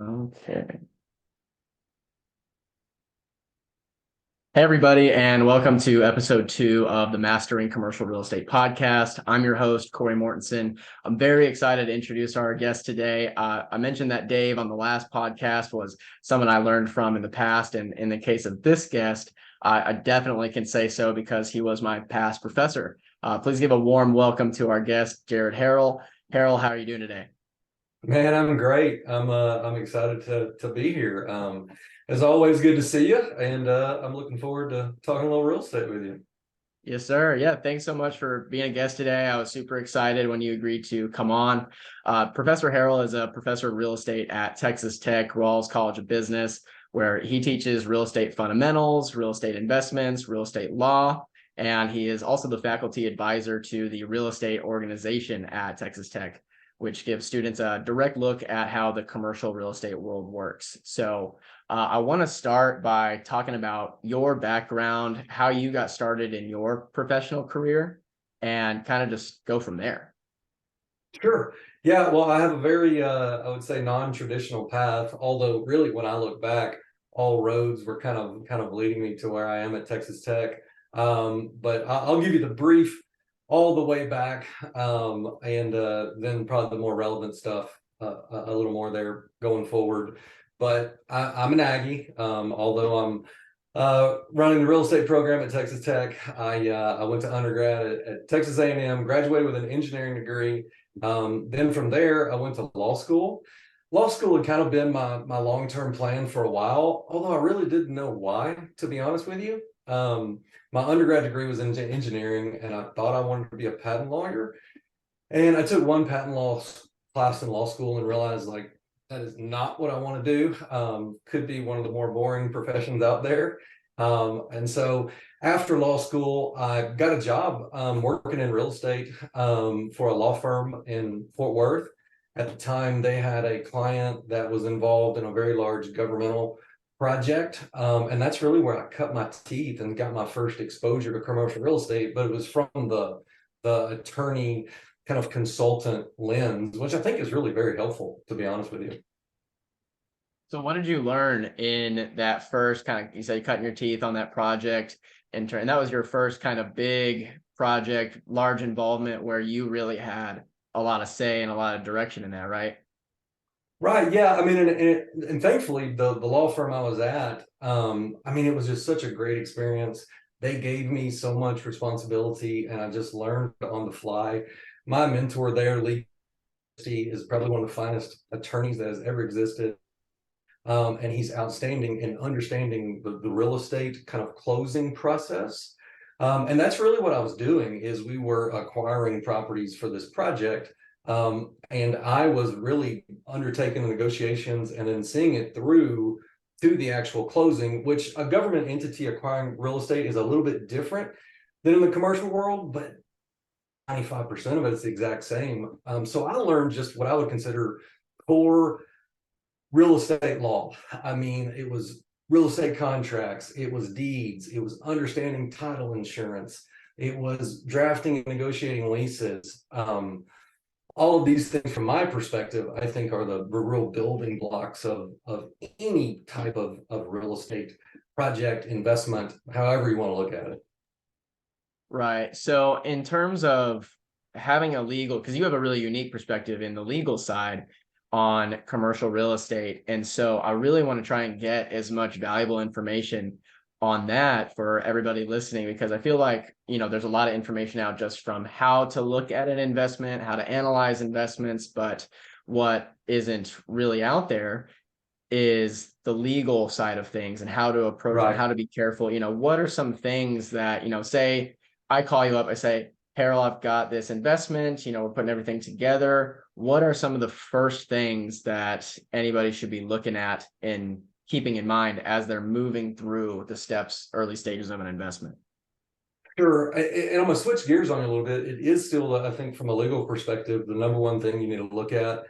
Okay. Hey, everybody, and welcome to episode 2 of the Mastering Commercial Real Estate podcast. I'm your host, Corey Mortensen. I'm very excited to introduce our guest today. I mentioned that Dave on the last podcast was someone I learned from in the past. And in the case of this guest, I definitely can say so because he was my past professor. Please give a warm welcome to our guest, Jared Harrell. Harrell, how are you doing today? Man, I'm great. I'm excited to be here. As always, good to see you, and I'm looking forward to talking a little real estate with you. Yes, sir. Yeah, thanks so much for being a guest today. I was super excited when you agreed to come on. Professor Harrell is a professor of real estate at Texas Tech, Rawls College of Business, where he teaches real estate fundamentals, real estate investments, real estate law, and he is also the faculty advisor to the real estate organization at Texas Tech, which gives students a direct look at how the commercial real estate world works. So I want to start by talking about your background, how you got started in your professional career, and kind of just go from there. Sure. Yeah, well, I have a very, I would say, non-traditional path, although really when I look back, all roads were kind of leading me to where I am at Texas Tech. But I'll give you the brief all the way back, and then probably the more relevant stuff a little more there going forward. But I'm an Aggie, although I'm running the real estate program at Texas Tech. I went to undergrad at Texas A&M, graduated with an engineering degree. Then from there, I went to law school. Law school had kind of been my long-term plan for a while, although I really didn't know why, to be honest with you. My undergrad degree was in engineering, and I thought I wanted to be a patent lawyer. And I took one patent law class in law school and realized like that is not what I want to do. Could be one of the more boring professions out there. And so after law school, I got a job working in real estate for a law firm in Fort Worth. At the time, they had a client that was involved in a very large governmental project. And that's really where I cut my teeth and got my first exposure to commercial real estate. But it was from the attorney kind of consultant lens, which I think is really very helpful, to be honest with you. So what did you learn in that first kind of, you said cutting your teeth on that project, and that was your first kind of big project, large involvement where you really had a lot of say and a lot of direction in that, right? Right. Yeah. I mean, and thankfully, the law firm I was at, I mean, it was just such a great experience. They gave me so much responsibility, and I just learned on the fly. My mentor there, Lee, is probably one of the finest attorneys that has ever existed. And he's outstanding in understanding the real estate kind of closing process. And that's really what I was doing is we were acquiring properties for this project. And I was really undertaking the negotiations and then seeing it through to the actual closing, which a government entity acquiring real estate is a little bit different than in the commercial world, but 95% of it is the exact same. So I learned just what I would consider core real estate law. I mean, it was real estate contracts, it was deeds, it was understanding title insurance, it was drafting and negotiating leases. All of these things, from my perspective, I think are the real building blocks of any type of real estate project, investment, however you want to look at it. Right. So in terms of having a legal, because you have a really unique perspective in the legal side on commercial real estate. And so I really want to try and get as much valuable information on that for everybody listening, because I feel like, there's a lot of information out just from how to look at an investment, how to analyze investments, but what isn't really out there is the legal side of things and how to approach and Right. how to be careful. What are some things that, say I call you up, I say, Harold, I've got this investment, we're putting everything together. What are some of the first things that anybody should be looking at and keeping in mind as they're moving through the steps, early stages of an investment? Sure. And I'm going to switch gears on you a little bit. It is still, I think, from a legal perspective, the number one thing you need to look at.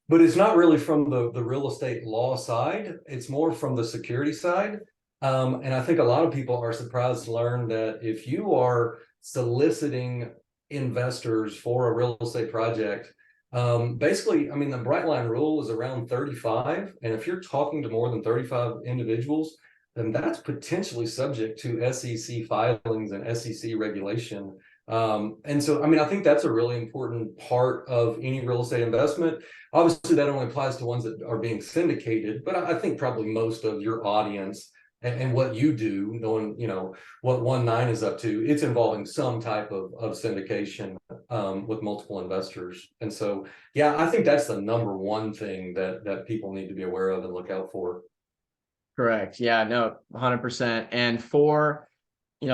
But it's not really from the real estate law side. It's more from the security side. And I think a lot of people are surprised to learn that if you are soliciting investors for a real estate project, Basically, I mean, the bright line rule is around 35. And if you're talking to more than 35 individuals, then that's potentially subject to SEC filings and SEC regulation. And so, I mean, I think that's a really important part of any real estate investment. Obviously, that only applies to ones that are being syndicated, but I think probably most of your audience and what you do, knowing, what 1-9 is up to, it's involving some type of syndication with multiple investors. And so, yeah, I think that's the number one thing that people need to be aware of and look out for. Correct. Yeah, no, 100%. And for,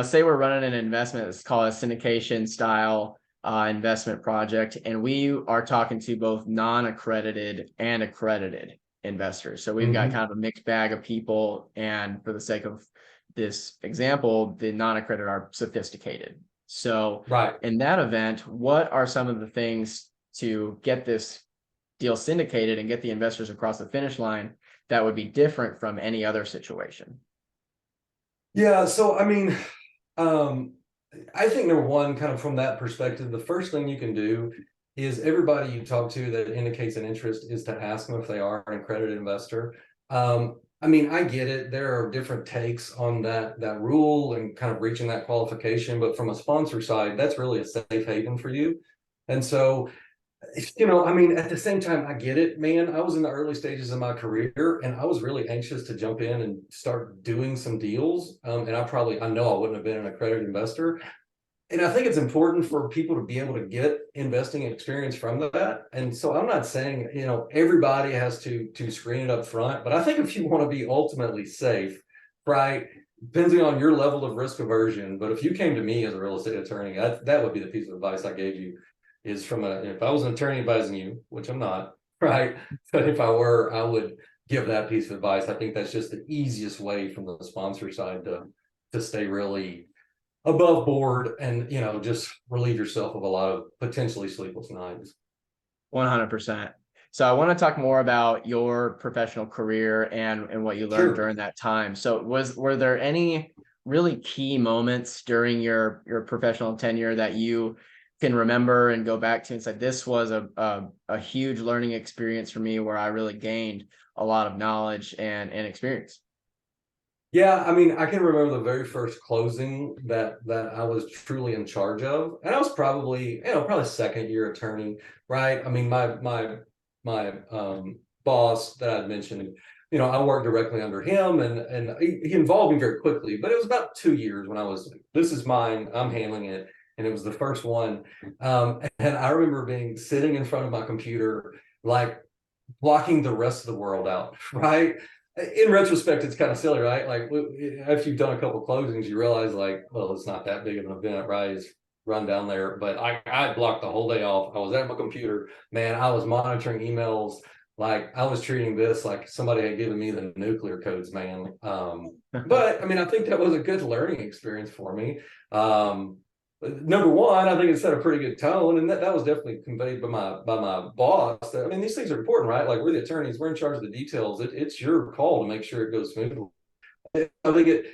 say we're running an investment, it's called a syndication style investment project, and we are talking to both non-accredited and accredited investors. So we've got kind of a mixed bag of people. And for the sake of this example, the non-accredited are sophisticated. So Right. in that event, what are some of the things to get this deal syndicated and get the investors across the finish line that would be different from any other situation? Yeah. So, I mean, I think number one, kind of from that perspective, the first thing you can do is everybody you talk to that indicates an interest is to ask them if they are an accredited investor. I mean, I get it. There are different takes on that rule and kind of reaching that qualification, but from a sponsor side, that's really a safe haven for you. And so, I mean, at the same time, I get it, man. I was in the early stages of my career and I was really anxious to jump in and start doing some deals. And I know I wouldn't have been an accredited investor. And I think it's important for people to be able to get investing experience from that. And so I'm not saying, everybody has to screen it up front, but I think if you want to be ultimately safe, right, depending on your level of risk aversion, but if you came to me as a real estate attorney, that would be the piece of advice I gave you, is if I was an attorney advising you, which I'm not, right? But if I were, I would give that piece of advice. I think that's just the easiest way from the sponsor side to stay really above board and, just relieve yourself of a lot of potentially sleepless nights. 100%. So I want to talk more about your professional career and what you learned Sure. during that time. So were there any really key moments during your professional tenure that you can remember and go back to and say, this was a huge learning experience for me where I really gained a lot of knowledge and experience? Yeah, I mean, I can remember the very first closing that I was truly in charge of, and I was probably second year attorney, right? I mean, my boss that I'd mentioned, I worked directly under him, and he involved me very quickly. But it was about 2 years when I was like, this is mine, I'm handling it, and it was the first one. And I remember sitting in front of my computer, like blocking the rest of the world out, right? In retrospect, it's kind of silly, right? Like after you've done a couple of closings, you realize like, well, it's not that big of an event, right? It's run down there. But I blocked the whole day off. I was at my computer, man. I was monitoring emails. Like I was treating this like somebody had given me the nuclear codes, man. But I mean, I think that was a good learning experience for me. Number one, I think it set a pretty good tone, and that was definitely conveyed by my boss. I mean, these things are important, right? Like we're the attorneys, we're in charge of the details. It's your call to make sure it goes smoothly. I think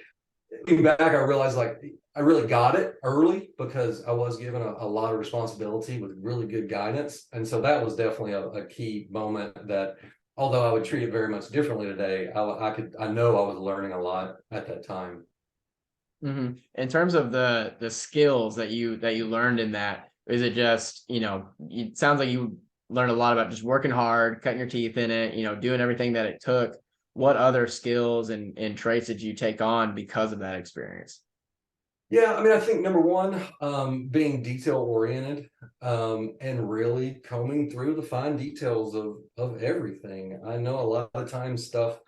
looking back, I realized like I really got it early because I was given a lot of responsibility with really good guidance, and so that was definitely a key moment that, although I would treat it very much differently today, I know I was learning a lot at that time. Mm-hmm. In terms of the skills that you learned in that, is it just, it sounds like you learned a lot about just working hard, cutting your teeth in it, doing everything that it took. What other skills and traits did you take on because of that experience? Yeah, I mean, I think number one, being detail oriented, and really combing through the fine details of everything. I know a lot of times stuff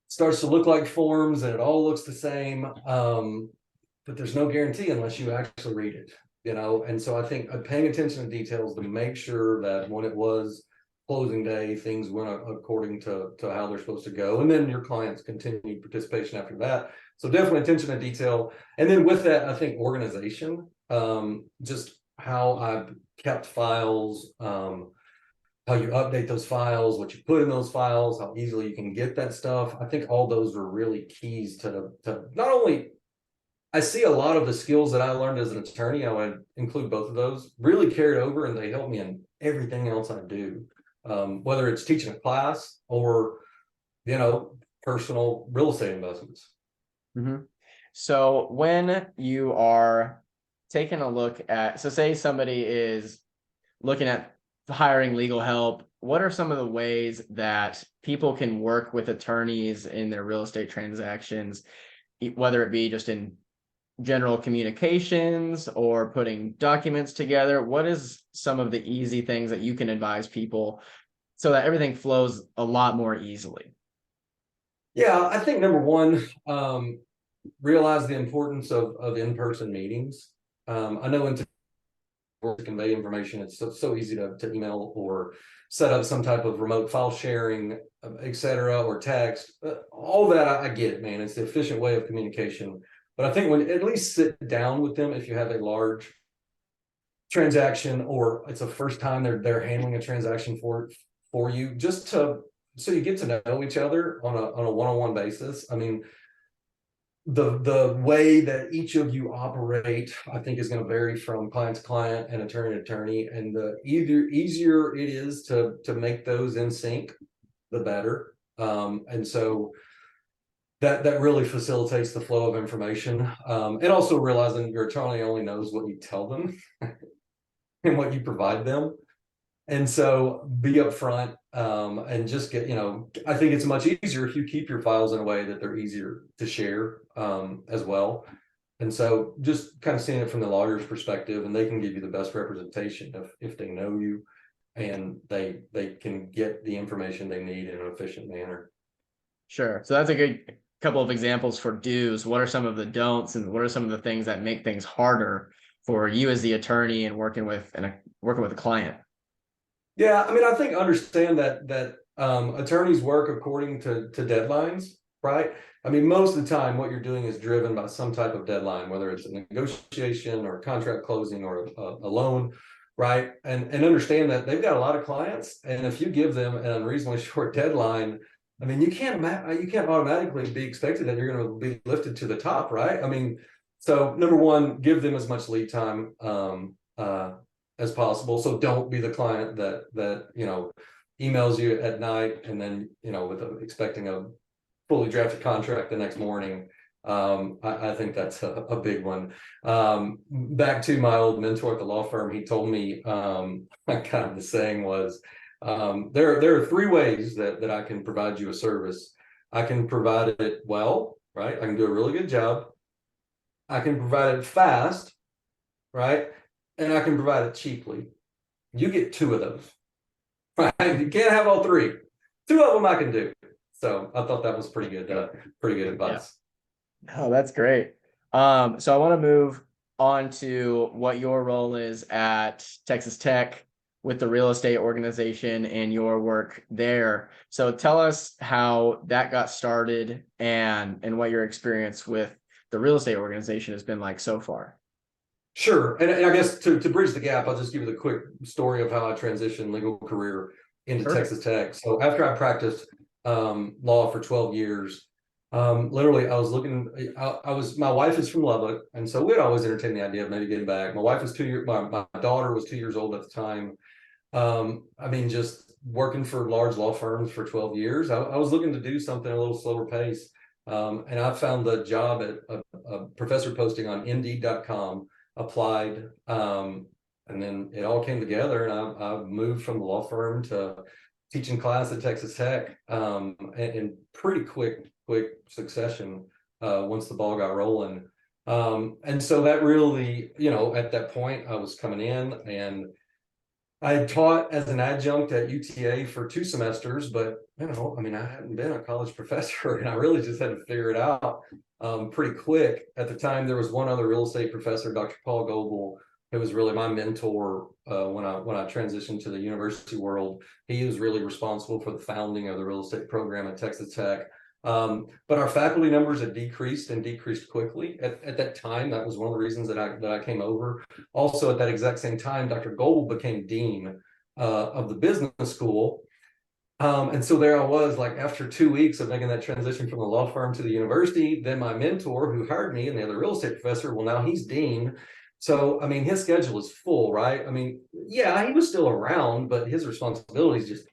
starts to look like forms and it all looks the same, but there's no guarantee unless you actually read it, And so I think paying attention to details to make sure that when it was closing day, things went according to how they're supposed to go, and then your clients continued participation after that. So definitely attention to detail, and then with that, I think organization, just how I've kept files, how you update those files, what you put in those files, how easily you can get that stuff. I think all those were really keys to not only, I see a lot of the skills that I learned as an attorney, I would include both of those, really carried over, and they helped me in everything else I do, whether it's teaching a class or, personal real estate investments. Mm-hmm. So when you are taking a look at, so say somebody is looking at hiring legal help, what are some of the ways that people can work with attorneys in their real estate transactions, whether it be just in general communications or putting documents together? What is some of the easy things that you can advise people so that everything flows a lot more easily? Yeah, I think number one, realize the importance of in-person meetings. I know in to convey information, it's so easy to email or set up some type of remote file sharing, etc., or text. All that I get it, man. It's the efficient way of communication. But I think when at least sit down with them if you have a large transaction or it's a first time they're handling a transaction for you, just to so you get to know each other on a one-on-one basis. I mean, the way that each of you operate, I think, is going to vary from client to client and attorney to attorney. And the easier it is to make those in sync, the better. And so that really facilitates the flow of information. And also realizing your attorney only knows what you tell them and what you provide them. And so be upfront, and just get, I think it's much easier if you keep your files in a way that they're easier to share, as well. And so just kind of seeing it from the lawyer's perspective, and they can give you the best representation if they know you and they can get the information they need in an efficient manner. Sure. So that's a good couple of examples for do's. What are some of the don'ts, and what are some of the things that make things harder for you as the attorney and working with a client? Yeah, I mean, I think understand that attorneys work according to deadlines, right? I mean, most of the time, what you're doing is driven by some type of deadline, whether it's a negotiation or a contract closing or a loan, right? And understand that they've got a lot of clients, and if you give them an unreasonably short deadline, I mean, you can't automatically be expected that you're going to be lifted to the top, right? I mean, so number one, give them as much lead time as possible. So don't be the client that emails you at night and then with expecting a fully drafted contract the next morning. I think that's a big one. Back to my old mentor at the law firm, he told me kind of the saying was, there are three ways that I can provide you a service. I can provide it well, right? I can do a really good job. I can provide it fast, right? And I can provide it cheaply. You get two of those, right? You can't have all three. Two of them I can do. So I thought that was pretty good advice. Yeah. Oh, that's great. So I want to move on to what your role is at Texas Tech with the real estate organization and your work there. So tell us how that got started and what your experience with the real estate organization has been like so far. Sure. And I guess to bridge the gap, I'll just give you the quick story of how I transitioned legal career into Perfect. Texas Tech. So after I practiced law for 12 years, literally I was looking, my wife is from Lubbock. And so we'd always entertain the idea of maybe getting back. My wife was 2 years, my daughter was 2 years old at the time. I mean, just working for large law firms for 12 years, I was looking to do something a little slower pace. And I found the job at a professor posting on indeed.com, applied, and then it all came together, and I moved from the law firm to teaching class at Texas Tech, in pretty quick succession, once the ball got rolling. And so that really, at that point I was coming in, and I had taught as an adjunct at UTA for 2 semesters, but I mean, I hadn't been a college professor, and I really just had to figure it out pretty quick. At the time, there was one other real estate professor, Dr. Paul Goebel, who was really my mentor when I transitioned to the university world. He was really responsible for the founding of the real estate program at Texas Tech. But our faculty numbers had decreased quickly at that time. That was one of the reasons that I came over. Also, at that exact same time, Dr. Gold became dean of the business school. And so there I was, like, after 2 weeks of making that transition from the law firm to the university, then my mentor who hired me and the other real estate professor, well, now he's dean. So, I mean, his schedule is full, right? I mean, yeah, he was still around, but his responsibilities just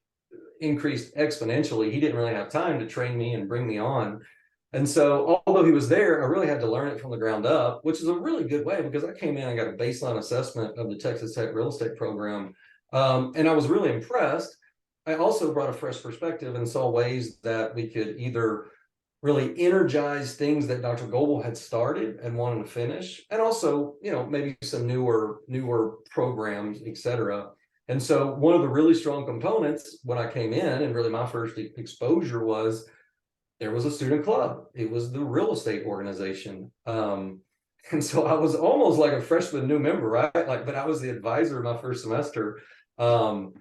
increased exponentially. He didn't really have time to train me and bring me on. And so, although he was there, I really had to learn it from the ground up, which is a really good way because I came in and got a baseline assessment of the Texas Tech real estate program. And I was really impressed. I also brought a fresh perspective and saw ways that we could either really energize things that Dr. Goebel had started and wanted to finish, and also, maybe some newer programs, et cetera. And so one of the really strong components when I came in, and really my first exposure, was there was a student club. It was the real estate organization. And so I was almost like a freshman new member, right? Like, but I was the advisor my first semester. And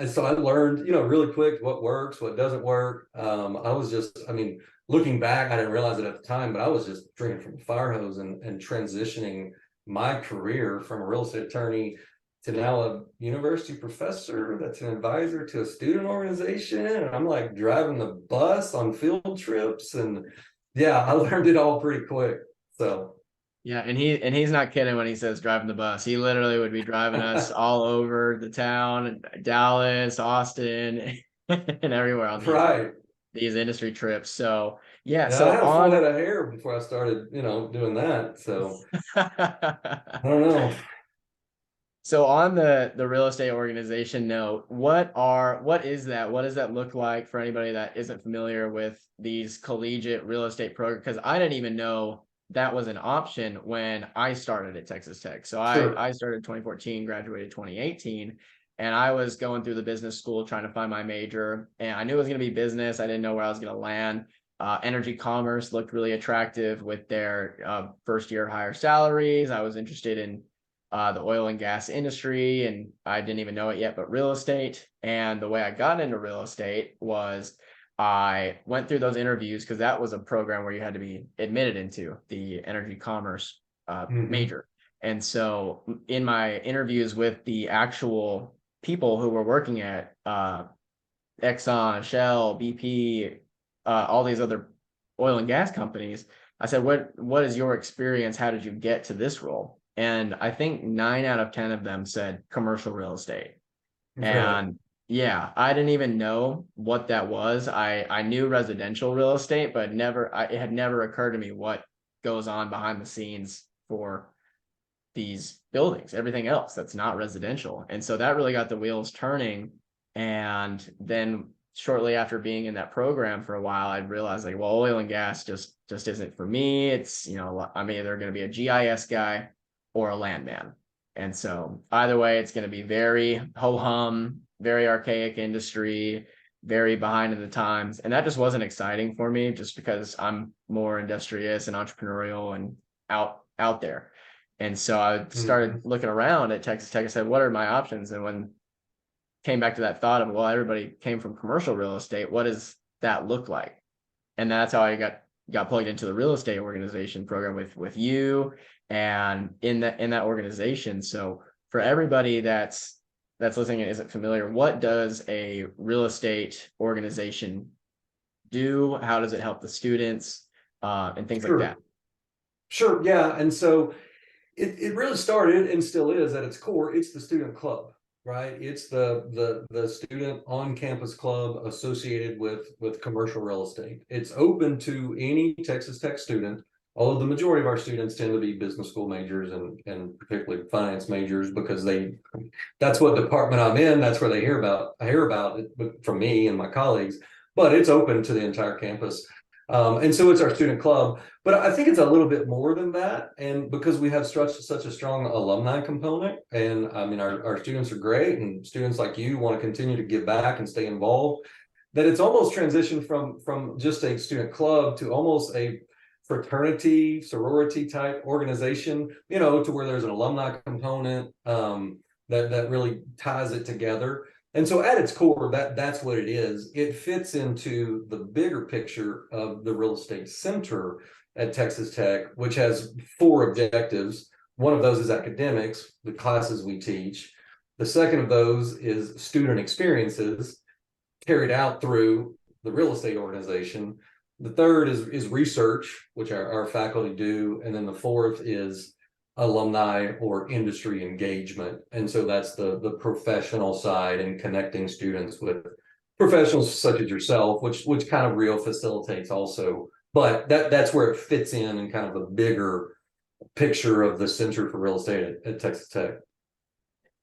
so I learned, really quick what works, what doesn't work. I was just, I mean, looking back, I didn't realize it at the time, but I was just drinking from the fire hose and transitioning my career from a real estate attorney to now a university professor that's an advisor to a student organization. And I'm like driving the bus on field trips. And yeah, I learned it all pretty quick. So Yeah, and he's not kidding when he says driving the bus. He literally would be driving us all over the town, Dallas, Austin, and everywhere on right. these industry trips. So yeah, Yeah, I so had a full on head of hair before I started, doing that. So I don't know. so on the real estate organization note, what is that? What does that look like for anybody that isn't familiar with these collegiate real estate programs? Because I didn't even know that was an option when I started at Texas Tech. So Sure. I started 2014, graduated 2018, and I was going through the business school trying to find my major, and I knew it was going to be business. I didn't know where I was going to land. Energy commerce looked really attractive with their first year higher salaries. I was interested in the oil and gas industry, and I didn't even know it yet, but real estate. And the way I got into real estate was I went through those interviews because that was a program where you had to be admitted into the energy commerce major. And so in my interviews with the actual people who were working at Exxon, Shell, BP, all these other oil and gas companies, I said, what is your experience? How did you get to this role? And I think 9 out of 10 of them said commercial real estate. Really? And yeah, I didn't even know what that was. I knew residential real estate, but it had never occurred to me what goes on behind the scenes for these buildings, everything else that's not residential. And so that really got the wheels turning. And then shortly after being in that program for a while, I realized like, well, oil and gas just isn't for me. It's, I'm either going to be a GIS guy or a landman. And so either way, it's going to be very ho-hum, very archaic industry, very behind in the times. And that just wasn't exciting for me just because I'm more industrious and entrepreneurial and out there. And so I started looking around at Texas Tech. I said, what are my options? And when came back to that thought of, well, everybody came from commercial real estate, what does that look like? And that's how I got plugged into the real estate organization program with you and in that organization. So for everybody that's listening and isn't familiar, what does a real estate organization do? How does it help the students and things like that? Sure. Yeah. And so it really started and still is at its core. It's the student club, right? It's the student on campus club associated with commercial real estate. It's open to any Texas Tech student, although the majority of our students tend to be business school majors and particularly finance majors because that's what department I'm in. That's where I hear about it from me and my colleagues, but it's open to the entire campus. And so it's our student club, but I think it's a little bit more than that. And because we have such a strong alumni component, and I mean, our students are great, and students like you want to continue to give back and stay involved, that it's almost transitioned from just a student club to almost a fraternity, sorority type organization, to where there's an alumni component that really ties it together. And so at its core, that's what it is. It fits into the bigger picture of the real estate center at Texas Tech, which has 4 objectives. One of those is academics, the classes we teach. The second of those is student experiences carried out through the real estate organization. The third is research, which our faculty do. And then the fourth is alumni or industry engagement. And so that's the professional side and connecting students with professionals such as yourself, which kind of Rio facilitates also. But that's where it fits in kind of the bigger picture of the Center for Real Estate at Texas Tech.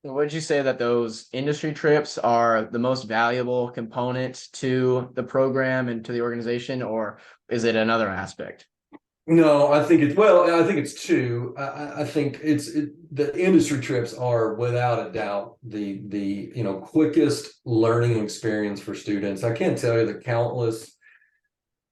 Would you say that those industry trips are the most valuable component to the program and to the organization, or is it another aspect? No, I think it's two. I think the industry trips are without a doubt the quickest learning experience for students. I can't tell you the countless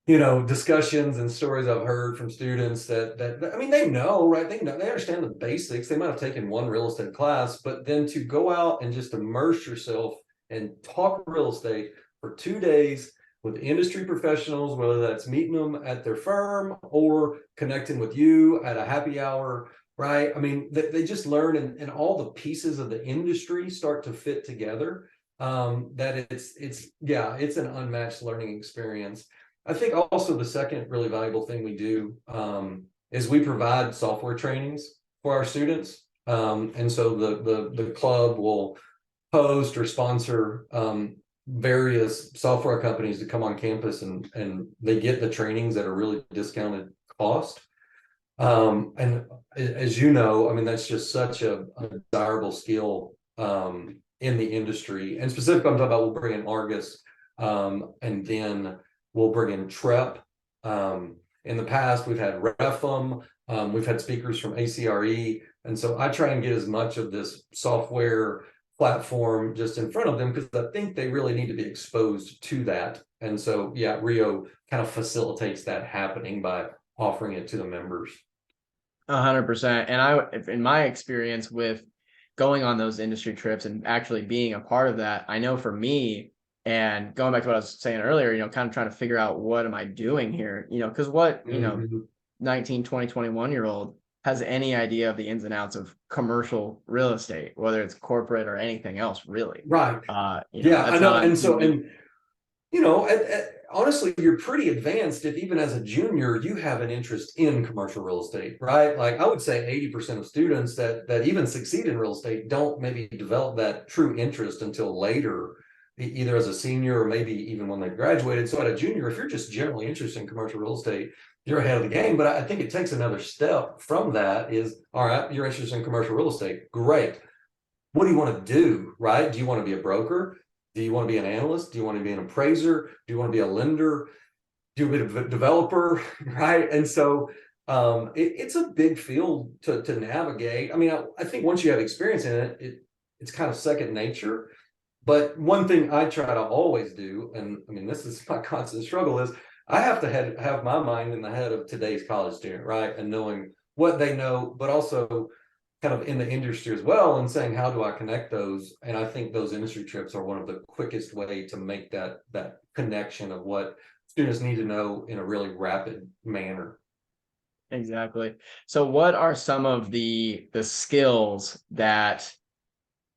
discussions and stories I've heard from students that I mean, they know, right? They understand the basics. They might have taken one real estate class, but then to go out and just immerse yourself and talk real estate for 2 days with industry professionals, whether that's meeting them at their firm or connecting with you at a happy hour, right? I mean, they just learn, and all the pieces of the industry start to fit together. That it's an unmatched learning experience. I think also the second really valuable thing we do is we provide software trainings for our students. And so the club will host or sponsor various software companies to come on campus, and they get the trainings at a really discounted cost. And as you know, I mean, that's just such a desirable skill in the industry. And specifically, I'm talking about we'll bring in Argus, and then we'll bring in TREP. In the past, we've had REFM, we've had speakers from ACRE. And so I try and get as much of this software platform just in front of them, because I think they really need to be exposed to that. And so, yeah, Rio kind of facilitates that happening by offering it to the members. 100%. And in my experience with going on those industry trips and actually being a part of that, I know for me, and going back to what I was saying earlier, kind of trying to figure out what am I doing here, because what, 19, 20, 21-year-old has any idea of the ins and outs of commercial real estate, whether it's corporate or anything else, really. Right. Yeah, I know. And so, honestly, you're pretty advanced if even as a junior, you have an interest in commercial real estate, right? Like I would say 80% of students that even succeed in real estate don't maybe develop that true interest until later, either as a senior or maybe even when they graduated. So at a junior, if you're just generally interested in commercial real estate, you're ahead of the game. But I think it takes another step from that is, all right, you're interested in commercial real estate. Great. What do you want to do, right? Do you want to be a broker? Do you want to be an analyst? Do you want to be an appraiser? Do you want to be a lender? Do you want to be a developer, right? And so it's a big field to navigate. I mean, I think once you have experience in it, it's kind of second nature. But one thing I try to always do, and I mean, this is my constant struggle, is I have to have my mind in the head of today's college student, right? And knowing what they know, but also kind of in the industry as well, and saying, how do I connect those? And I think those industry trips are one of the quickest way to make that connection of what students need to know in a really rapid manner. Exactly. So what are some of the skills that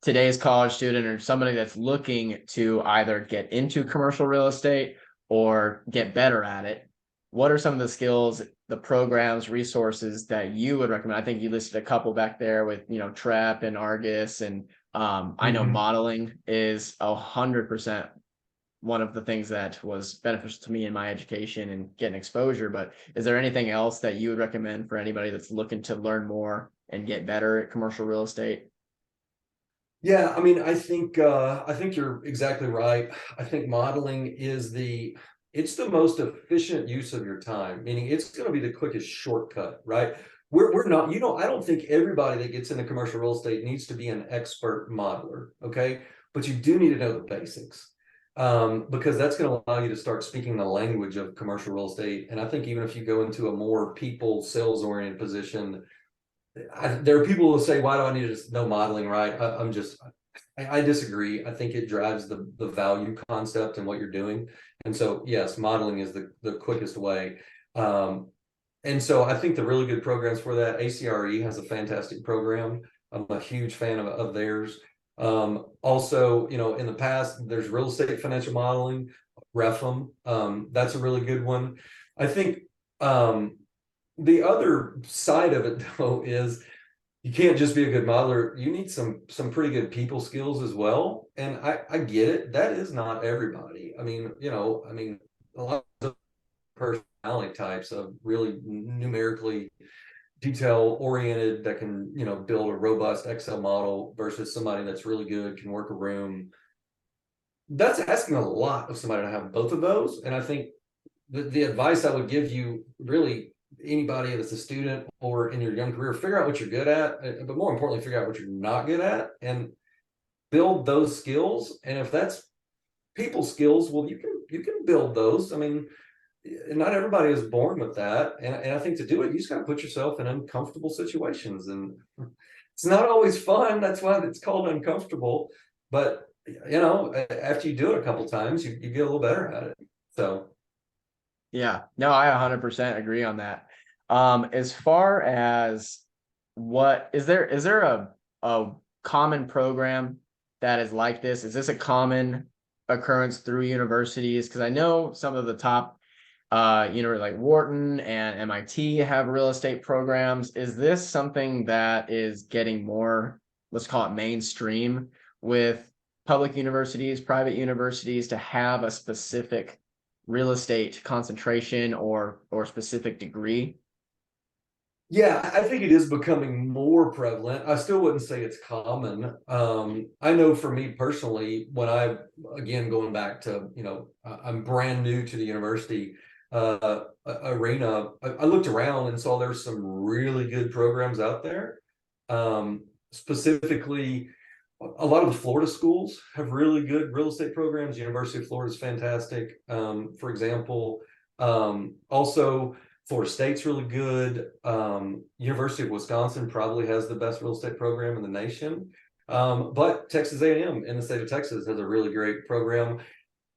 today's college student or somebody that's looking to either get into commercial real estate or get better at it, what are some of the skills, the programs, resources that you would recommend? I think you listed a couple back there with, TREP and Argus, and I know modeling is 100% one of the things that was beneficial to me in my education and getting exposure. But is there anything else that you would recommend for anybody that's looking to learn more and get better at commercial real estate? Yeah, I mean, I think you're exactly right. I think modeling it's the most efficient use of your time, meaning it's going to be the quickest shortcut, right? We're not, I don't think everybody that gets into commercial real estate needs to be an expert modeler, okay? But you do need to know the basics, because that's going to allow you to start speaking the language of commercial real estate. And I think even if you go into a more people sales oriented position, there are people who say, why do I need to know modeling, right? I disagree. I think it drives the value concept and what you're doing. And so, yes, modeling is the quickest way. And so I think the really good programs for that, ACRE has a fantastic program. I'm a huge fan of theirs. Also, in the past, there's real estate financial modeling, REFM. That's a really good one. I think the other side of it, though, is you can't just be a good modeler. You need some pretty good people skills as well. And I get it. That is not everybody. I mean, a lot of personality types of really numerically detail oriented that can, build a robust Excel model versus somebody that's really good, can work a room. That's asking a lot of somebody to have both of those. And I think the advice I would give you, really, anybody that's a student or in your young career, figure out what you're good at, but more importantly, figure out what you're not good at and build those skills. And if that's people skills, well, you can build those. I mean, not everybody is born with that. And I think to do it, you just got to put yourself in uncomfortable situations. And it's not always fun. That's why it's called uncomfortable. But, after you do it a couple times, you get a little better at it. So. Yeah, no, I 100% agree on that. As far as is there a common program that is like this? Is this a common occurrence through universities? Because I know some of the top, like Wharton and MIT have real estate programs. Is this something that is getting more, let's call it mainstream, with public universities, private universities, to have a specific real estate concentration or specific degree? Yeah, I think it is becoming more prevalent. I still wouldn't say it's common. I know for me personally, again, going back to, I'm brand new to the university arena, I looked around and saw there's some really good programs out there. Specifically, a lot of the Florida schools have really good real estate programs. University of Florida is fantastic, for example. Also, Florida State's really good. University of Wisconsin probably has the best real estate program in the nation. But Texas A&M in the state of Texas has a really great program.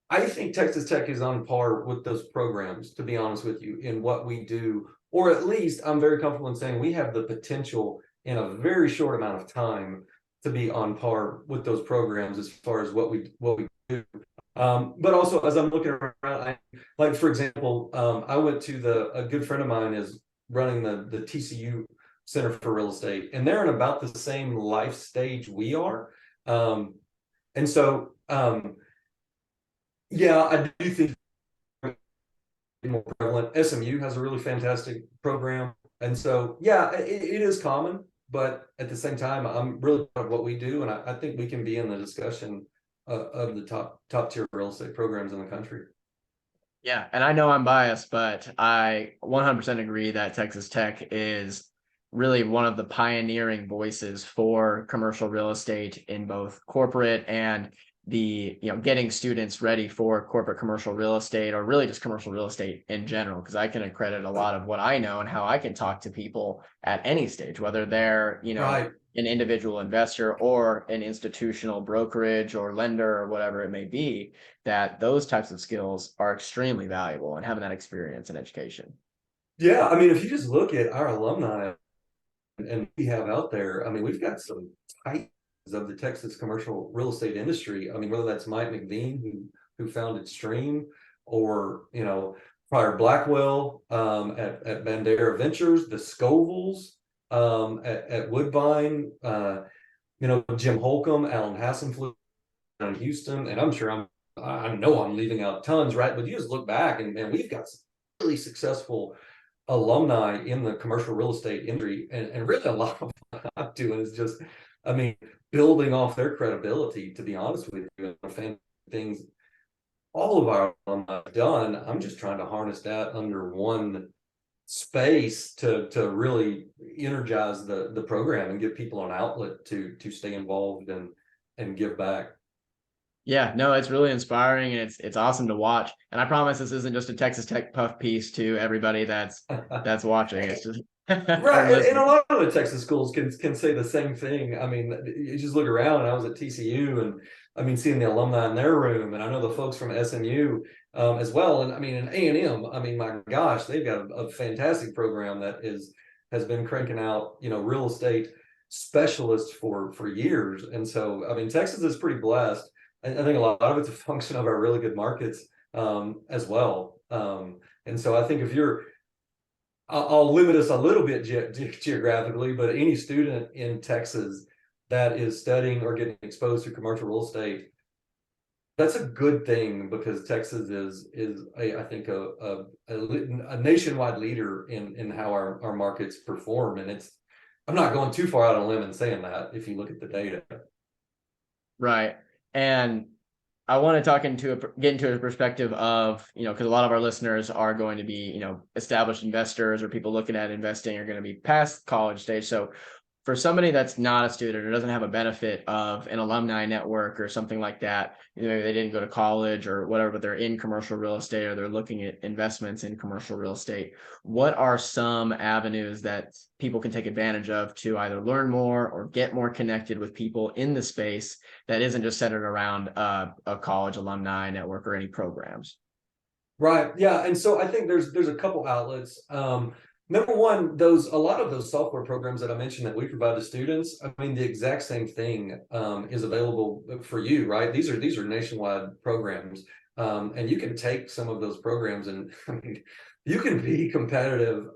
I think Texas Tech is on par with those programs, to be honest with you, in what we do, or at least I'm very comfortable in saying we have the potential in a very short amount of time to be on par with those programs as far as what we do. But also, as I'm looking around, like for example, I went to a good friend of mine is running the TCU Center for Real Estate, and they're in about the same life stage we are. And so, yeah, I do think more prevalent. SMU has a really fantastic program, and so yeah, it is common. But at the same time, I'm really proud of what we do, and I think we can be in the discussion of the top tier real estate programs in the country. Yeah, and I know I'm biased, but I 100% agree that Texas Tech is really one of the pioneering voices for commercial real estate in both corporate and getting students ready for corporate commercial real estate, or really just commercial real estate in general, because I can accredit a lot of what I know and how I can talk to people at any stage, whether they're, Right. an individual investor or an institutional brokerage or lender or whatever it may be, that those types of skills are extremely valuable, and having that experience in education. Yeah, I mean, if you just look at our alumni and we have out there, I mean, we've got some titans of the Texas commercial real estate industry. I mean, whether that's Mike McVean, who founded Stream, or Prior Blackwell at Bandera Ventures, the Scovilles at Woodbine, Jim Holcomb, Alan Hassenflug in Houston, and I know I'm leaving out tons, right? But you just look back and we've got some really successful alumni in the commercial real estate industry, and really a lot of what I'm doing is just, I mean, building off their credibility, to be honest with you, and things all of our alumni have done. I'm just trying to harness that under one space to really energize the program and give people an outlet to stay involved and give back. Yeah, no, it's really inspiring, and it's awesome to watch. And I promise this isn't just a Texas Tech puff piece to everybody that's watching. It's just or Right, and a listening. lot of the Texas schools can say the same thing. I mean, you just look around, and I was at TCU, and I mean, seeing the alumni in their room, and I know the folks from SMU as well. And I mean, in A&M, I mean, my gosh, they've got a fantastic program that has been cranking out, real estate specialists for years. And so, I mean, Texas is pretty blessed. I think a lot of it's a function of our really good markets as well. And so, I think if you're I'll limit us a little bit geographically, but any student in Texas that is studying or getting exposed to commercial real estate, that's a good thing, because Texas is I think a nationwide leader in how our markets perform. And it's, I'm not going too far out on a limb in saying that if you look at the data. Right. And I want to get into a perspective of, because a lot of our listeners are going to be, established investors, or people looking at investing are going to be past college stage. So for somebody that's not a student or doesn't have a benefit of an alumni network or something like that, maybe they didn't go to college or whatever, but they're in commercial real estate, or they're looking at investments in commercial real estate, what are some avenues that people can take advantage of to either learn more or get more connected with people in the space that isn't just centered around a college alumni network or any programs? Right. Yeah. And so I think there's a couple outlets. Number one, a lot of those software programs that I mentioned that we provide to students, I mean, the exact same thing is available for you, right? These are nationwide programs. And you can take some of those programs, and I mean, you can be competitive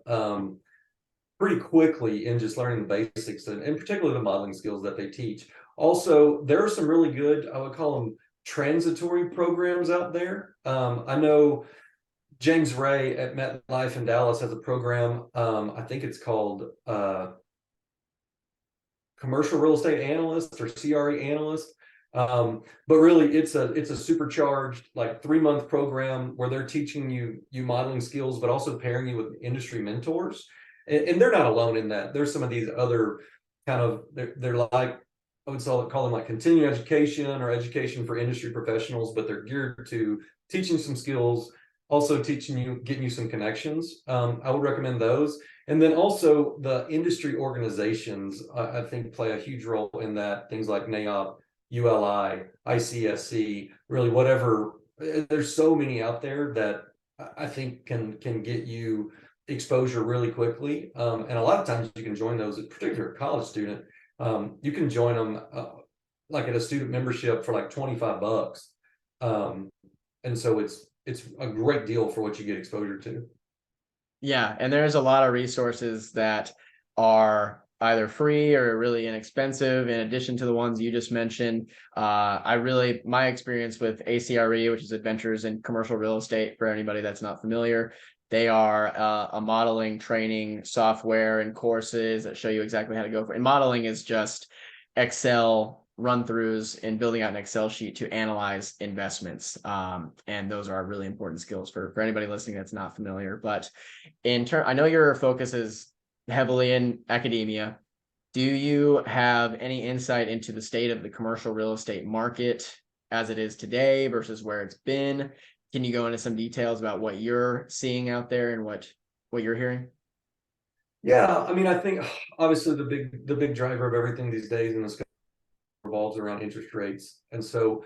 pretty quickly in just learning the basics, and particularly the modeling skills that they teach. Also, there are some really good, I would call them transitory programs out there. I know James Ray at MetLife in Dallas has a program. I think it's called Commercial Real Estate Analyst or CRE Analyst. But really, it's a supercharged, like, 3-month program where they're teaching you modeling skills, but also pairing you with industry mentors. And they're not alone in that. There's some of these other kind of, they're like, I would call them like continuing education or education for industry professionals, but they're geared to teaching some skills, also getting you some connections. I would recommend those. And then also the industry organizations, I think, play a huge role in that. Things like NAIOP, ULI, ICSC, really whatever. There's so many out there that I think can get you exposure really quickly. And a lot of times you can join those, particularly a college student. You can join them like at a student membership for like $25. And so it's a great deal for what you get exposure to. Yeah, and there's a lot of resources that are either free or really inexpensive, in addition to the ones you just mentioned. My experience with ACRE, which is Adventures in Commercial Real Estate, for anybody that's not familiar, they are a modeling training software and courses that show you exactly how to go for. And modeling is just Excel run-throughs and building out an Excel sheet to analyze investments. And those are really important skills for anybody listening that's not familiar. But I know your focus is heavily in academia. Do you have any insight into the state of the commercial real estate market as it is today versus where it's been? Can you go into some details about what you're seeing out there and what you're hearing? Yeah, I mean, I think obviously the big driver of everything these days in this revolves around interest rates. And so,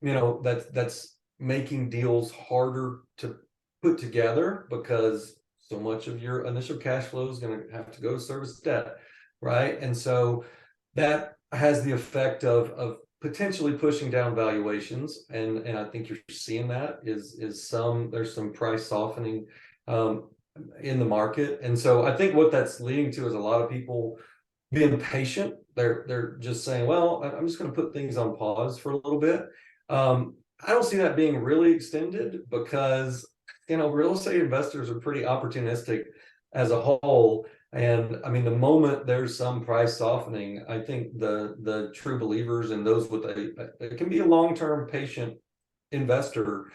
that's making deals harder to put together, because so much of your initial cash flow is going to have to go to service debt, right? And so that has the effect of potentially pushing down valuations. And I think you're seeing that there's some price softening in the market. And so I think what that's leading to is a lot of people being patient. They're just saying, well, I'm just going to put things on pause for a little bit. I don't see that being really extended, because real estate investors are pretty opportunistic as a whole. And I mean, the moment there's some price softening, I think the true believers and those with it can be a long-term patient investor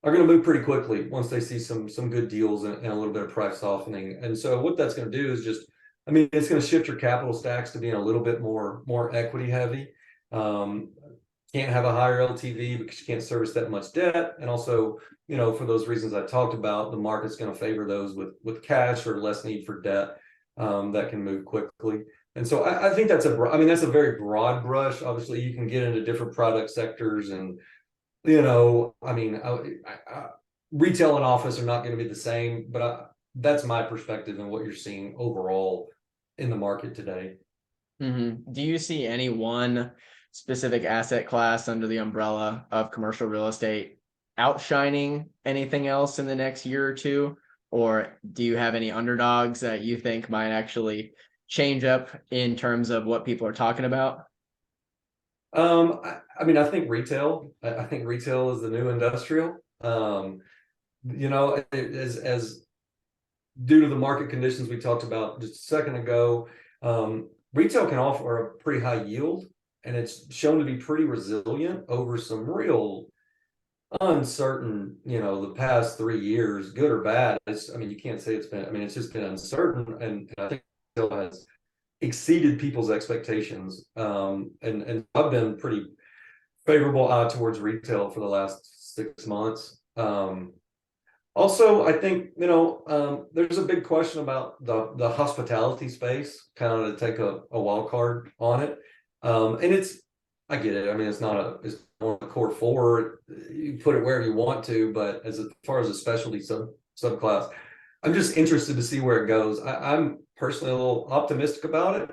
are going to move pretty quickly once they see some good deals and a little bit of price softening. And so what that's going to do is just, I mean, it's going to shift your capital stacks to being a little bit more equity heavy. Can't have a higher LTV because you can't service that much debt. And also, for those reasons I talked about, the market's going to favor those with cash or less need for debt that can move quickly. And so I think that's a very broad brush. Obviously, you can get into different product sectors, and I mean, retail and office are not going to be the same, but that's my perspective and what you're seeing overall in the market today. Mm-hmm. Do you see any one specific asset class under the umbrella of commercial real estate outshining anything else in the next year or two? or do you have any underdogs that you think might actually change up in terms of what people are talking about? I mean, I think retail. I think retail is the new industrial. As due to the market conditions we talked about just a second ago, retail can offer a pretty high yield, and it's shown to be pretty resilient over some real uncertain, the past 3 years, good or bad. I mean, you can't say it's been, I mean, it's just been uncertain, and I think retail has exceeded people's expectations. And I've been pretty favorable towards retail for the last 6 months. Also, I think, there's a big question about the hospitality space, kind of to take a wild card on it. And I get it. I mean, it's not a core four. You put it wherever you want to, but as far as a specialty subclass, I'm just interested to see where it goes. I'm personally a little optimistic about it.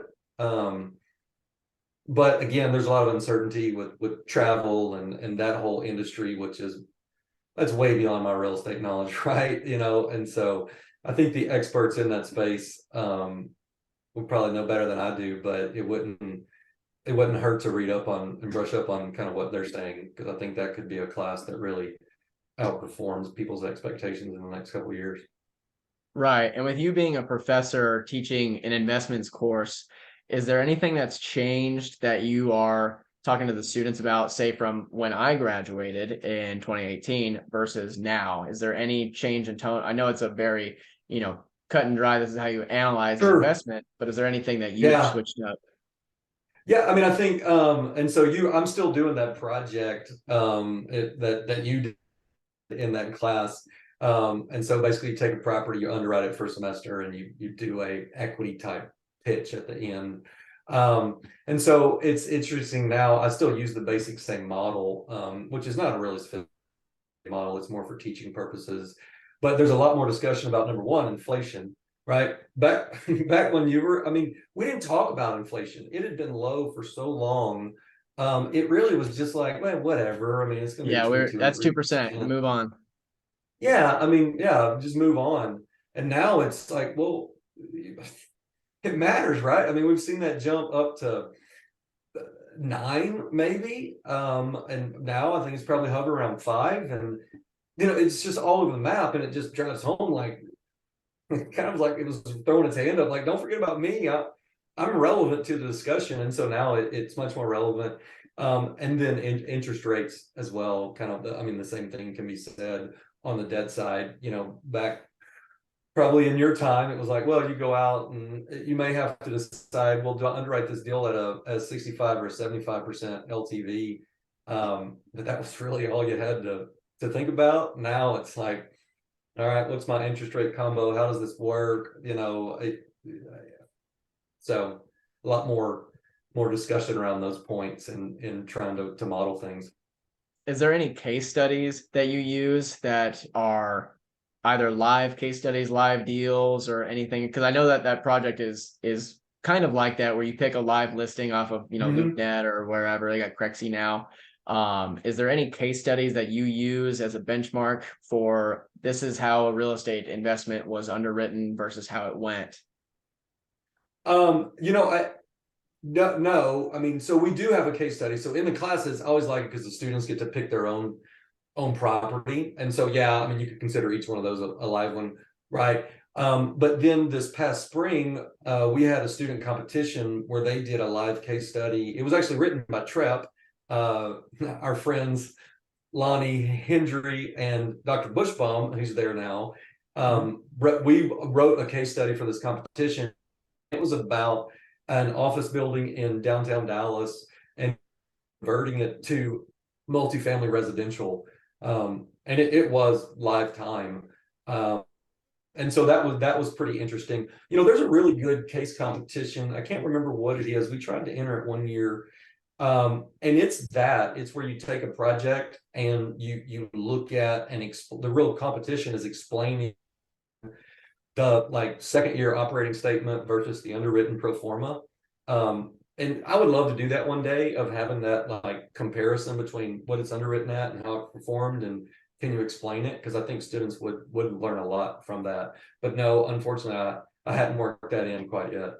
But again, there's a lot of uncertainty with travel and that whole industry, that's way beyond my real estate knowledge, right? And so I think the experts in that space would probably know better than I do, but it wouldn't hurt to read up on and brush up on kind of what they're saying, because I think that could be a class that really outperforms people's expectations in the next couple of years. Right. And with you being a professor teaching an investments course, is there anything that's changed that you are talking to the students about, say from when I graduated in 2018 versus now? Is there any change in tone? I know it's a very, cut and dry, this is how you analyze an investment, but is there anything that you've switched up? Yeah, I mean, I think, and so I'm still doing that project that you did in that class. And so basically you take a property, you underwrite it for a semester, and you do a equity type pitch at the end. And so it's interesting now, I still use the basic same model, which is not a really sophisticated model, it's more for teaching purposes. But there's a lot more discussion about, number one, inflation, right? Back when I mean, we didn't talk about inflation. It had been low for so long. It really was just like, well, whatever. I mean, it's gonna be that's 2%. Move on. Yeah, I mean, yeah, just move on. And now it's like, well, it matters, right? I mean, we've seen that jump up to 9, maybe. And now I think it's probably hover around 5. And it's just all over the map, and it just drives home like kind of like it was throwing its hand up, like, don't forget about me. I'm relevant to the discussion. And so now it's much more relevant. And then interest rates as well, kind of I mean, the same thing can be said on the debt side. Back probably in your time, it was like, well, you go out and you may have to decide, well, do I underwrite this deal at a 65 or a 75% LTV? But that was really all you had to think about. Now it's like, all right, what's my interest rate combo? How does this work? So a lot more discussion around those points and trying to model things. Is there any case studies that you use that are either live case studies, live deals, or anything? Because I know that project is kind of like that, where you pick a live listing off of LoopNet or wherever. They got Crexy now. Is there any case studies that you use as a benchmark for this is how a real estate investment was underwritten versus how it went? No, I mean, so we do have a case study. So in the classes, I always like it because the students get to pick their own property. And so, yeah, I mean, you could consider each one of those a live one, right? But then this past spring, we had a student competition where they did a live case study. It was actually written by TREP, our friends Lonnie Hendry and Dr. Bushbaum, who's there now. We wrote a case study for this competition. It was about an office building in downtown Dallas and converting it to multifamily residential. And it was live time. And so that was pretty interesting. There's a really good case competition. I can't remember what it is. We tried to enter it one year. And it's where you take a project and you look at and the real competition is explaining the second year operating statement versus the underwritten pro forma. And I would love to do that one day, of having that comparison between what it's underwritten at and how it performed, and can you explain it? Because I think students would learn a lot from that. But no, unfortunately, I hadn't worked that in quite yet.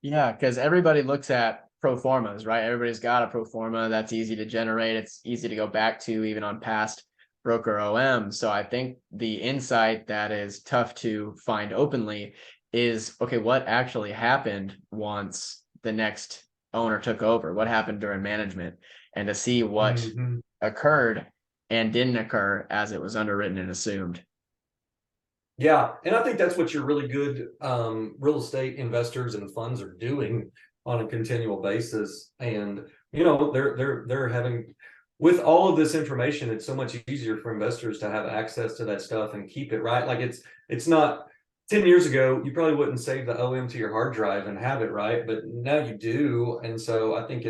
Yeah, because everybody looks at pro formas, right? Everybody's got a pro forma that's easy to generate. It's easy to go back to even on past broker OM. So I think the insight that is tough to find openly is, okay, what actually happened once the next owner took over? What happened during management? And to see what Mhm. occurred and didn't occur as it was underwritten and assumed. Yeah, and I think that's what your really good real estate investors and funds are doing on a continual basis. And they're having, with all of this information, it's so much easier for investors to have access to that stuff and keep it, right. Like it's not 10 years ago, you probably wouldn't save the OM to your hard drive and have it, right? But now you do. And so I think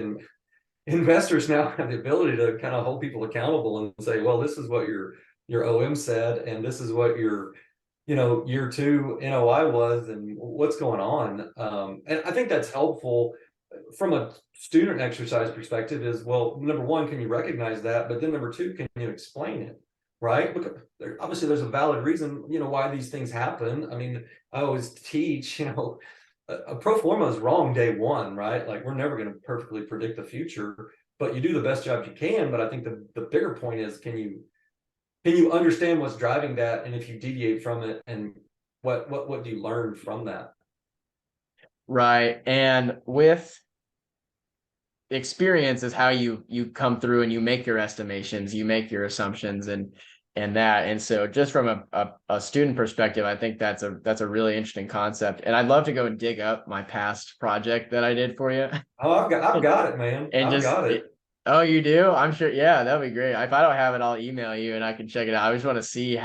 investors now have the ability to kind of hold people accountable and say, well, this is what your OM said, and this is what your year two NOI was, and what's going on. And I think that's helpful from a student exercise perspective is, well, number one, can you recognize that? But then number two, can you explain it? Right? Because obviously there's a valid reason, why these things happen. I mean, I always teach, a pro forma is wrong day one, right? Like we're never going to perfectly predict the future, but you do the best job you can. But I think the bigger point is, can you understand what's driving that, and if you deviate from it, and what do you learn from that? Right. And with experience is how you come through and you make your estimations, you make your assumptions and that. And so just from a student perspective, I think that's a really interesting concept. And I'd love to go and dig up my past project that I did for you. Oh, I've got it, man. And I've just got it. oh, you do? I'm sure. Yeah, that'd be great. If I don't have it, I'll email you and I can check it out. I just want to see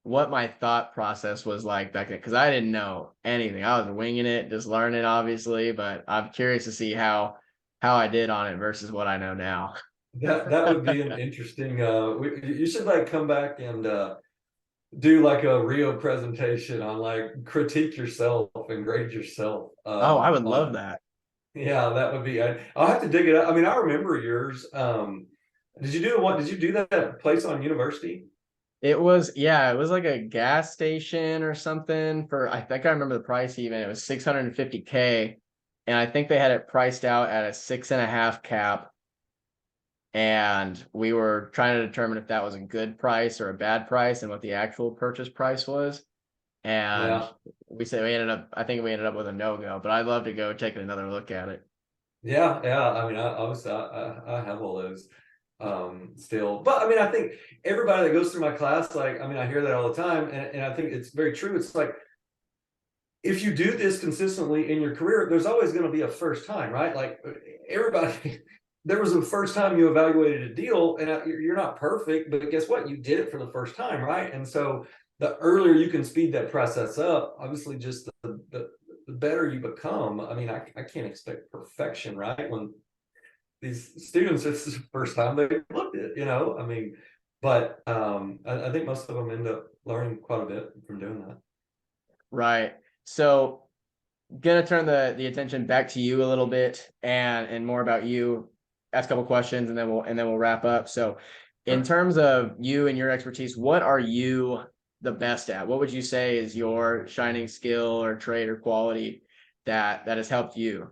what my thought process was like back then, because I didn't know anything. I was winging it, just learning, obviously, but I'm curious to see how I did on it versus what I know now. That would be an interesting. You should like come back and do like a Rio presentation on like critique yourself and grade yourself. Oh, I would love that. Yeah, that would be. I'll have to dig it up. I mean, I remember yours. Did you do what? Did you do that place on University? It was, yeah, it was like a gas station or something for, I think I remember the price even. It was 650K. And I think they had it priced out at a 6.5 cap. And we were trying to determine if that was a good price or a bad price and what the actual purchase price was. And Yeah. I think we ended up with a no-go, but I'd love to go take another look at it. Yeah. I mean, I have all those still, but I mean, I think everybody that goes through my class, like, I mean, I hear that all the time, and I think it's very true. It's like, if you do this consistently in your career, there's always going to be a first time, right? Like everybody, there was a first time you evaluated a deal, and you're not perfect, but guess what? You did it for the first time, right? And so the earlier you can speed that process up, obviously, just the better you become. I mean, I can't expect perfection, right? When these students, it's the first time they looked at, I mean, but I think most of them end up learning quite a bit from doing that. Right. So gonna turn the attention back to you a little bit and more about you, ask a couple questions and then we'll wrap up. So in Sure. terms of you and your expertise, what are you the best at? What would you say is your shining skill or trait or quality that has helped you?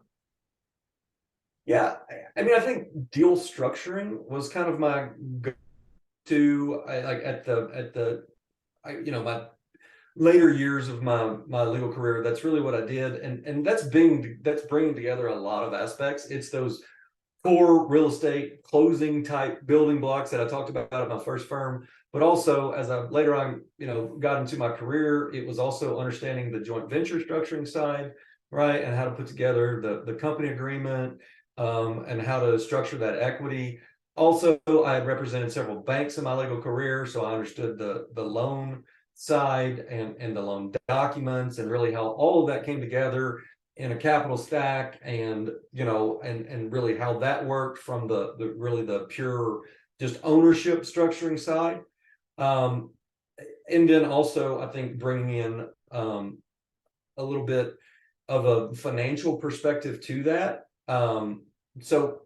Yeah, I mean, I think deal structuring was kind of my go-to. Like my later years of my legal career. That's really what I did, and that's bringing together a lot of aspects. It's those core real estate closing type building blocks that I talked about at my first firm. But also, as I later on, got into my career, it was also understanding the joint venture structuring side, right, and how to put together the company agreement, and how to structure that equity. Also, I had represented several banks in my legal career, so I understood the loan side and the loan documents, and really how all of that came together in a capital stack, and and really how that worked from the really the pure just ownership structuring side. um and then also, I think, bringing in a little bit of a financial perspective to that. So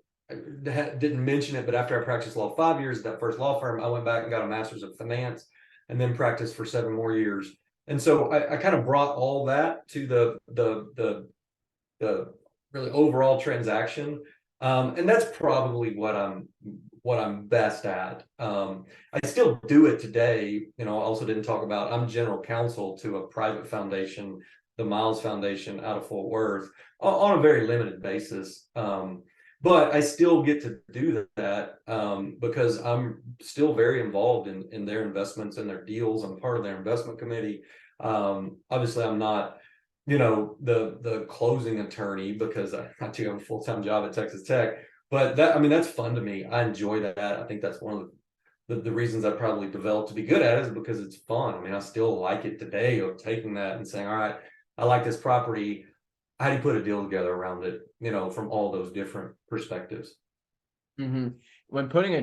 didn't mention it, but after I practiced law 5 years at that first law firm, I went back and got a master's of finance and then practiced for 7 more years. And so I kind of brought all that to the really overall transaction. And that's probably what I'm best at. I still do it today. I also didn't talk about, I'm general counsel to a private foundation, the Miles Foundation out of Fort Worth, on a very limited basis. But I still get to do that because I'm still very involved in their investments and their deals. I'm part of their investment committee. Obviously, I'm not, the closing attorney because I do have a full-time job at Texas Tech. But that's fun to me. I enjoy that. I think that's one of the reasons I probably developed to be good at it is because it's fun. I still like it today of taking that and saying, all right, I like this property. How do you put a deal together around it, from all those different perspectives? Mm-hmm. When putting a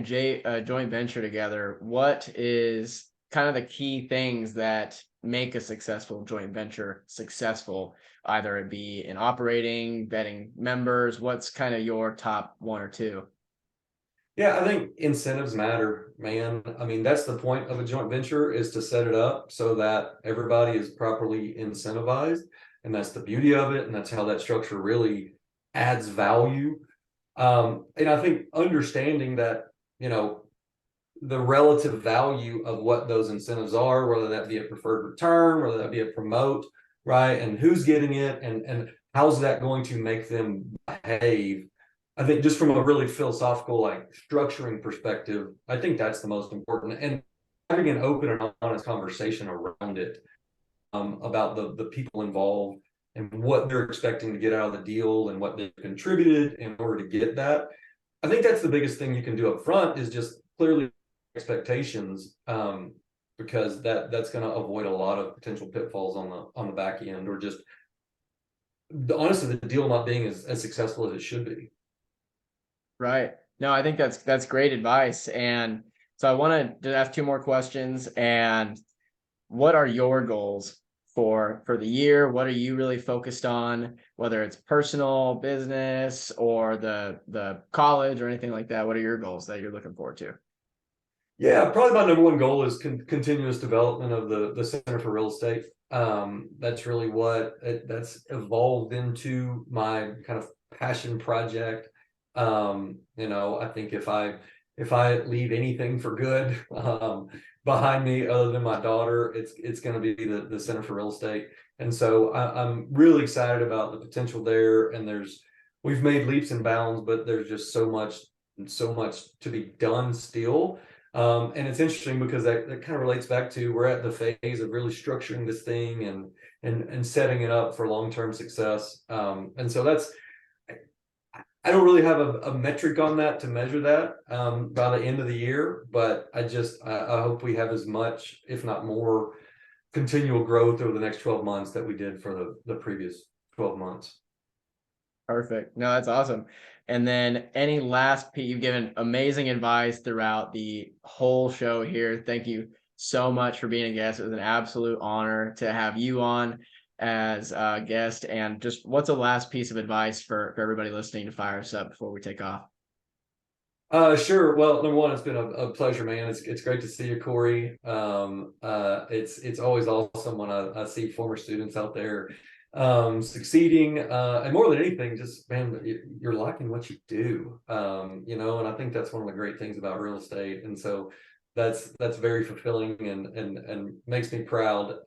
joint venture together, what is kind of the key things that make a successful joint venture successful? Either it be in operating, vetting members, what's kind of your top 1 or 2? Yeah, I think incentives matter, man. That's the point of a joint venture, is to set it up so that everybody is properly incentivized. And that's the beauty of it. And that's how that structure really adds value. And I think understanding that, the relative value of what those incentives are, whether that be a preferred return, whether that be a promote, right? And who's getting it and how's that going to make them behave? I think just from a really philosophical, like structuring perspective, I think that's the most important. And having an open and honest conversation around it, about the people involved and what they're expecting to get out of the deal and what they've contributed in order to get that. I think that's the biggest thing you can do up front, is just clearly expectations, because that's going to avoid a lot of potential pitfalls on the back end, or just honestly the deal not being as successful as it should be. Right. No, I think that's great advice. And so I wanted to ask 2 more questions. And what are your goals for the year? What are you really focused on, whether it's personal, business, or the college or anything like that? What are your goals that you're looking forward to? Yeah, probably my number 1 goal is continuous development of the Center for Real Estate. That's really that's evolved into my kind of passion project. I think if I leave anything for good behind me other than my daughter, it's going to be the Center for Real Estate. And so I'm really excited about the potential there. And we've made leaps and bounds, but there's just so much to be done still. And it's interesting because that kind of relates back to, we're at the phase of really structuring this thing and setting it up for long-term success. And so I don't really have a metric on that to measure that by the end of the year, but I hope we have as much, if not more, continual growth over the next 12 months that we did for the previous 12 months. Perfect. No, that's awesome. And then any last piece, you've given amazing advice throughout the whole show here. Thank you so much for being a guest. It was an absolute honor to have you on as a guest. And just what's the last piece of advice for everybody listening to fire us up before we take off? Sure. Well, number 1, it's been a pleasure, man. It's great to see you, Corey. It's always awesome when I see former students out there succeeding, and more than anything, just, man, you're liking what you do, and I think that's one of the great things about real estate. And so that's very fulfilling and makes me proud,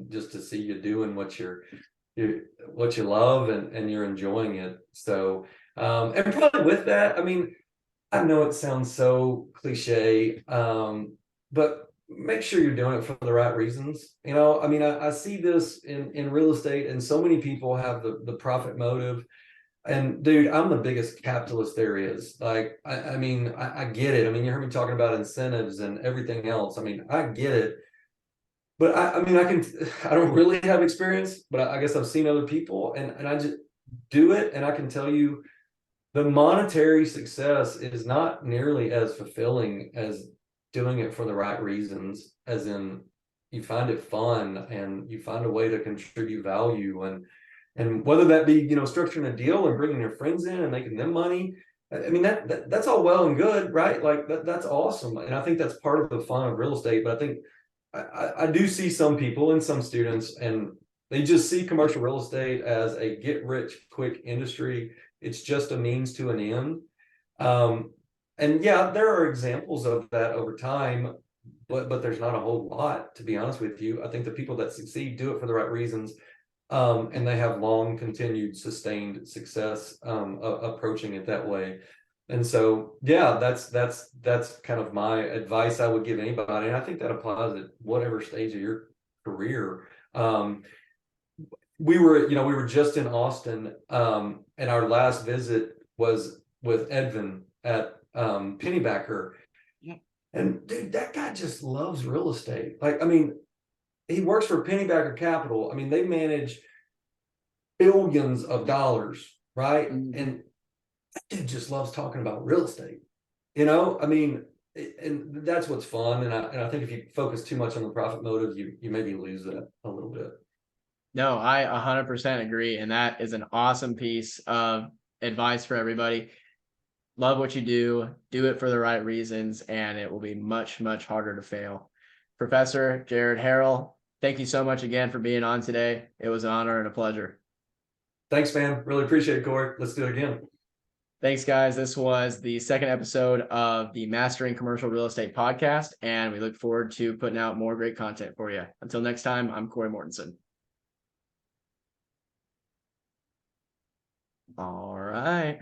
just to see you doing what you love and you're enjoying it. So and probably with that, I know it sounds so cliche, but make sure you're doing it for the right reasons. I see this in real estate, and so many people have the profit motive. And dude, I'm the biggest capitalist there is. Like, I get it. You heard me talking about incentives and everything else. I get it. But I don't really have experience, but I guess I've seen other people, and I just do it. And I can tell you, the monetary success is not nearly as fulfilling as doing it for the right reasons, as in you find it fun and you find a way to contribute value, and whether that be, structuring a deal and bringing your friends in and making them money, I mean, that's all well and good, right? Like that's awesome. And I think that's part of the fun of real estate. But I think I do see some people and some students, and they just see commercial real estate as a get rich quick industry. It's just a means to an end. And yeah, there are examples of that over time, but there's not a whole lot, to be honest with you. I think the people that succeed do it for the right reasons, and they have long continued sustained success approaching it that way. And so yeah, that's kind of my advice I would give anybody, and I think that applies at whatever stage of your career. We were just in Austin, and our last visit was with Edvin at Pennybacker. Yeah. And dude, that guy just loves real estate. Like, I mean, he works for Pennybacker Capital. I mean, they manage billions of dollars, right? And that dude just loves talking about real estate. I mean, and that's what's fun. And I think if you focus too much on the profit motive, you maybe lose that a little bit. No, I 100% agree. And that is an awesome piece of advice for everybody. Love what you do it for the right reasons, and it will be much, much harder to fail. Professor Jared Harrell, thank you so much again for being on today. It was an honor and a pleasure. Thanks, man. Really appreciate it, Corey. Let's do it again. Thanks, guys. This was the second episode of the Mastering Commercial Real Estate podcast, and we look forward to putting out more great content for you. Until next time, I'm Corey Mortensen. All right.